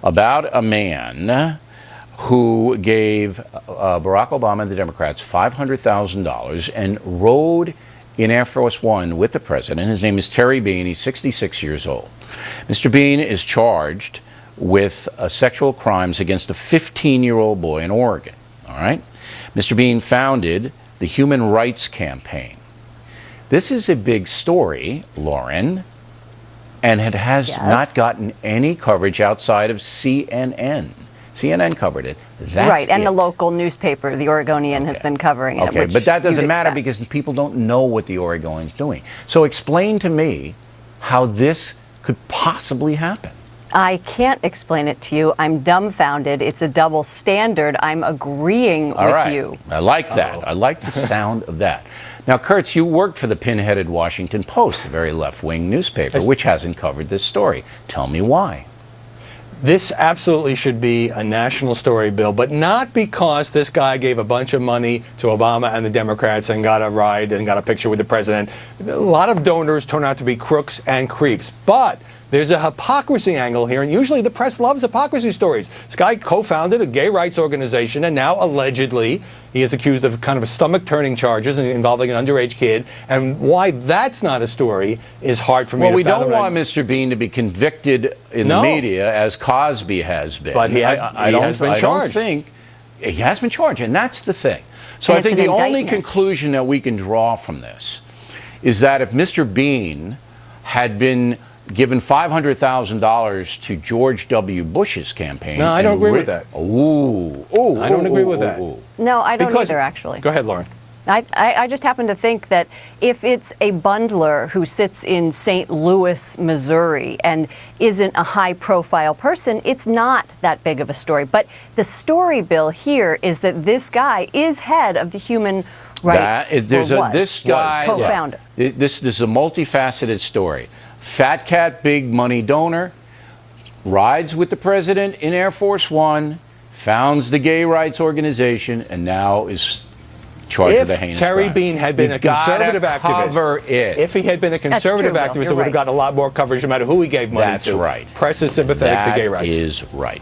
about a man who gave Barack Obama and the Democrats $500,000 and rode in Air Force One with the president. His name is Terry Bean. He's 66 years old. Mr. Bean is charged with sexual crimes against a 15-year-old boy in Oregon. All right? Mr. Bean founded the Human Rights Campaign. This is a big story, Lauren, and it has not gotten any coverage outside of CNN. CNN covered it. That's right, and it. the local newspaper, the Oregonian, has been covering it. Okay, but that doesn't matter because people don't know what the Oregonian's doing. So explain to me how this could possibly happen. I can't explain it to you. I'm dumbfounded. It's a double standard. I'm agreeing with you. I like that. I like the sound of that. Now, Kurtz, you worked for the pinheaded Washington Post, a very left-wing newspaper, which hasn't covered this story. Tell me why. This absolutely should be a national story, Bill, but not because this guy gave a bunch of money to Obama and the Democrats and got a ride and got a picture with the president. A lot of donors turn out to be crooks and creeps, but there's a hypocrisy angle here, and usually the press loves hypocrisy stories. This guy co-founded a gay rights organization, and now allegedly he is accused of kind of stomach-turning charges involving an underage kid. And why that's not a story is hard for me to fathom. Well, we don't want Mr. Bean to be convicted in the media as Cosby has been. But he has been charged. I don't think he has been charged, and that's the thing. So I think the only conclusion that we can draw from this is that if Mr. Bean had been given $500,000 to George W. Bush's campaign. No, I don't agree with that. I don't agree with that. No, I don't either, actually. Go ahead, Lauren. I just happen to think that if it's a bundler who sits in St. Louis, Missouri, and isn't a high-profile person, it's not that big of a story. But the story, Bill, here is that this guy is head of the Human Rights co-founder. This is a multifaceted story. Fat cat, big money donor, rides with the president in Air Force One, founds the gay rights organization, and now is charged with a heinous crime. If Terry Bean had been a conservative activist, if he had been a conservative activist, it would have got a lot more coverage no matter who he gave money to. That's right. Press is sympathetic to gay rights. That is right.